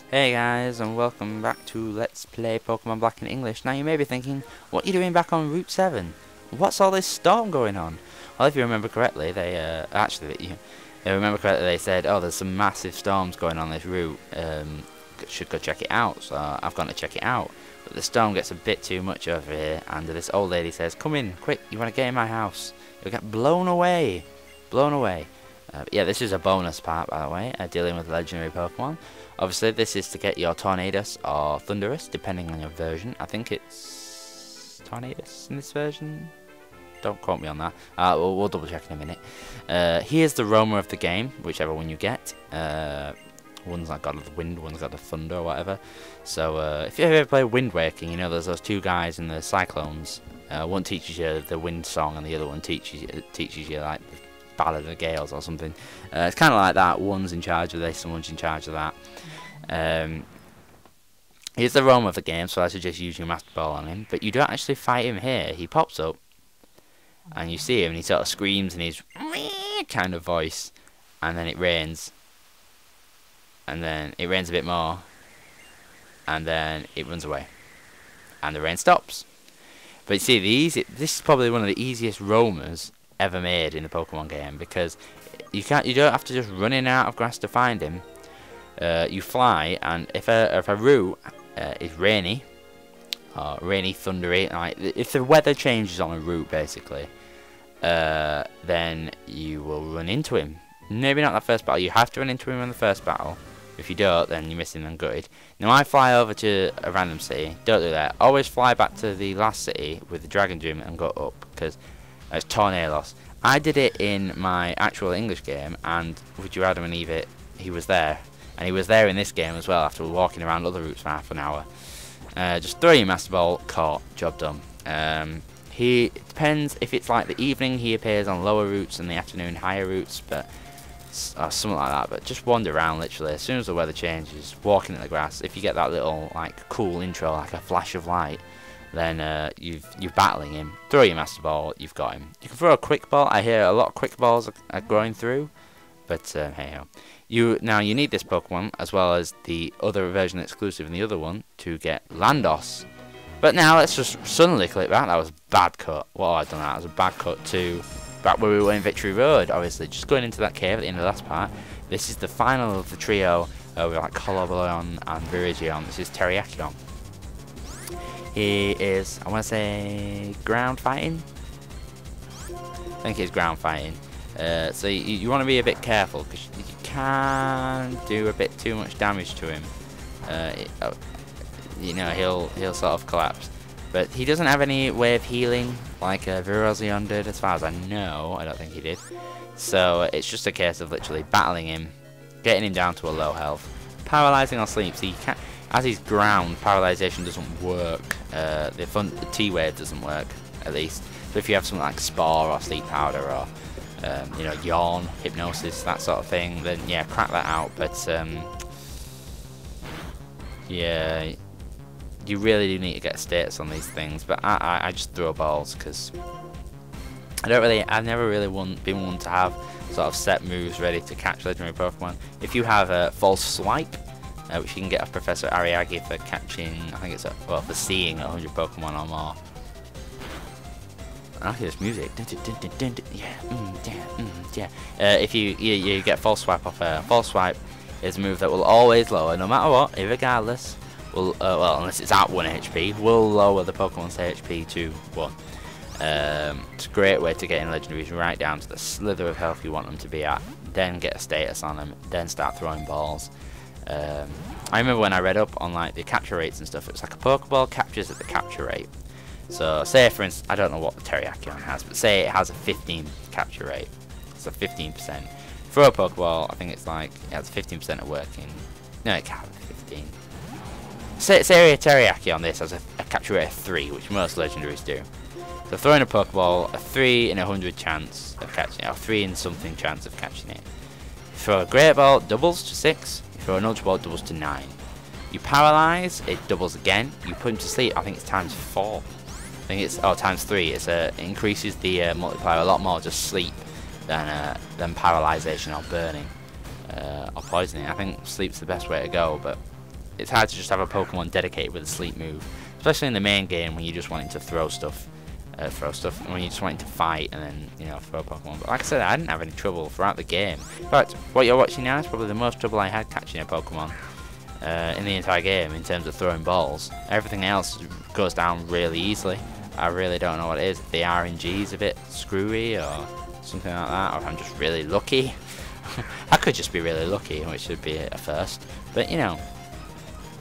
Hey guys, and welcome back to Let's Play Pokemon Black in English. Now you may be thinking, what are you doing back on Route 7? What's all this storm going on? Well, if you remember correctly, they said, oh, there's some massive storms going on this route. Should go check it out. So I've gone to check it out. But the storm gets a bit too much over here, and this old lady says, come in, quick, you want to get in my house? You'll get blown away. Blown away. But yeah, this is a bonus part, by the way, dealing with legendary Pokemon. Obviously, this is to get your Tornadus or Thundurus, depending on your version. I think it's Tornadus in this version. Don't quote me on that. We'll double check in a minute. Here's the roamer of the game, whichever one you get. One's like God of the Wind, one's got the Thunder or whatever. So if you ever play Wind Waker, you know there's those two guys in the Cyclones. One teaches you the Wind Song, and the other one teaches you like the Ballad of the Gales or something. It's kind of like that. One's in charge of this, someone's in charge of that. Here's the roam of the game, so I suggest using your Master Ball on him. But you don't actually fight him here. He pops up, and you see him, and he sort of screams in his kind of voice, and then it rains, and then it rains a bit more, and then it runs away, and the rain stops. But you see, this is probably one of the easiest roamers ever made in the Pokemon game, because you don't have to just run in and out of grass to find him. You fly, and if a route is rainy, thundery, like if the weather changes on a route, basically, then you will run into him. Maybe not that first battle. You have to run into him in the first battle. If you don't, then you're missing and gutted. Now I fly over to a random city. Don't do that. Always fly back to the last city with the Dragon Gym and go up, because it's Tornados. I did it in my actual English game, and with Adam and Eve, he was there. And he was there in this game as well, after walking around other routes for half an hour. Just throw your Master Ball, caught, job done. It depends, if it's like the evening, he appears on lower routes, and the afternoon, higher routes, but something like that. But just wander around, literally. As soon as the weather changes, walking in the grass, if you get that little like cool intro, like a flash of light, then you're battling him. Throw your Master Ball, you've got him. You can throw a Quick Ball. I hear a lot of Quick Balls are going through, but hey ho. You need this Pokemon, as well as the other version exclusive in the other one, to get Landos. But now let's just suddenly click that. That was a bad cut. What have I done? That was a bad cut to back where we were in Victory Road. Obviously, just going into that cave at the end of the last part. This is the final of the trio. With like Colourblion and Virizion. This is Teriyaki. He is, I want to say, ground fighting. I think he's ground fighting. So you want to be a bit careful, because you can do a bit too much damage to him. You know, he'll sort of collapse. But he doesn't have any way of healing like Virizion did, as far as I know. I don't think he did. So it's just a case of literally battling him, getting him down to a low health, paralyzing or sleep. So you can't, as he's ground, paralyzation doesn't work. The T-Wave doesn't work, at least. So if you have something like Spore or Sleep Powder or you know, Yawn, Hypnosis, that sort of thing, then yeah, crack that out. But yeah, you really do need to get status on these things. But I just throw balls, because I've never really been one to have sort of set moves ready to catch legendary Pokemon. If you have a False Swipe, which you can get off Professor Ariagi for catching, I think it's for seeing 100 Pokemon or more. I hear this music. Yeah. If you get False Swipe off False Swipe is a move that will always lower, no matter what, irregardless. Will well, unless it's at 1 HP, will lower the Pokemon's HP to 1. It's a great way to get in legendaries right down to the slither of health you want them to be at. Then get a status on them. Then start throwing balls. I remember when I read up on like the capture rates and stuff. It was like a Pokeball captures at the capture rate. So say, for instance, I don't know what the Teriyaki has, but say it has a 15 capture rate. So 15%. For a Pokeball, I think it's like it has 15% of working. No, it can't have 15. Say a Teriyaki on this has a capture rate of 3, which most legendaries do. So throwing a Pokeball, a 3 in 100 chance of catching it, or 3 in something chance of catching it. For a Great Ball, doubles to 6. For an Ultra Ball, it doubles to 9. You paralyze, it doubles again. You put him to sleep, I think it's times 4. I think it's times 3. It increases the multiplier a lot more just sleep than paralyzation or burning or poisoning. I think sleep's the best way to go, but it's hard to just have a Pokemon dedicated with a sleep move, especially in the main game when you're just wanting to throw stuff, and when you're just wanting to fight and then, you know, throw Pokemon. But like I said, I didn't have any trouble throughout the game. In fact, what you're watching now is probably the most trouble I had catching a Pokemon in the entire game in terms of throwing balls. Everything else goes down really easily. I really don't know what it is. The RNG's a bit screwy or something like that, or I'm just really lucky. I could just be really lucky, which would be a first. But you know,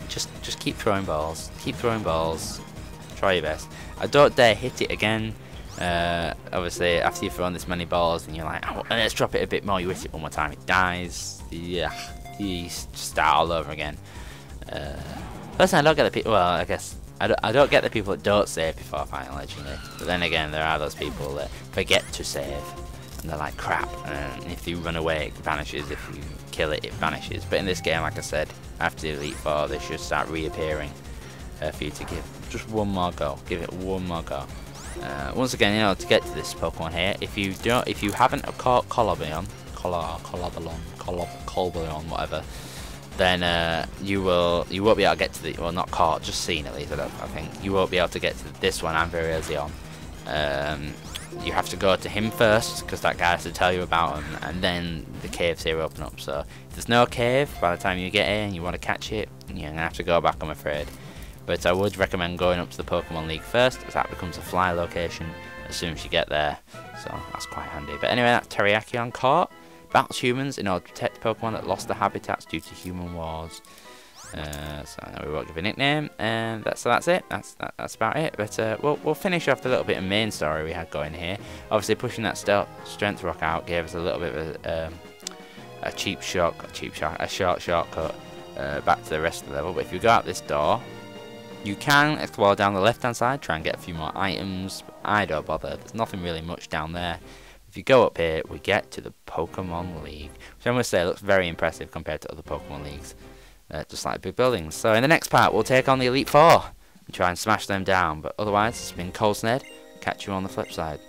just keep throwing balls. Keep throwing balls. Try your best. I don't dare hit it again. Obviously, after you've thrown this many balls and you're like, oh, let's drop it a bit more, you hit it one more time, it dies. Yeah, you start all over again. Personally, I don't get the people. Well, I guess I don't get the people that don't save before fighting legendary. But then again, there are those people that forget to save, and they're like, crap. And if you run away, it vanishes. If you kill it, it vanishes. But in this game, like I said, after the Elite Four, they should start reappearing for you to give just one more go. Give it one more go. Once again, you know, to get to this Pokemon here, if you haven't caught Colobion, whatever, then you won't be able to get to the, well, not caught, just seen at least. I think you won't be able to get to this one Anvil-Azion. You have to go to him first, because that guy has to tell you about him, and then the caves here open up. So if there's no cave by the time you get here and you want to catch it, you're gonna have to go back, I'm afraid. But I would recommend going up to the Pokemon League first, as that becomes a fly location as soon as you get there. So that's quite handy. But anyway, that's Teriyaki caught. Battles humans in order to protect the Pokemon that lost their habitats due to human wars. So no, we won't give a nickname, and that's it. That's about it. But we'll finish off the little bit of main story we had going here. Obviously, pushing that strength rock out gave us a little bit of a short shortcut back to the rest of the level. But if you go out this door, you can explore down the left hand side, try and get a few more items. But I don't bother. There's nothing really much down there. If you go up here, we get to the Pokemon League, which I must say looks very impressive compared to other Pokemon Leagues. Just like big buildings. So in the next part, we'll take on the Elite Four and try and smash them down. But otherwise, it's been Colsned. Catch you on the flip side.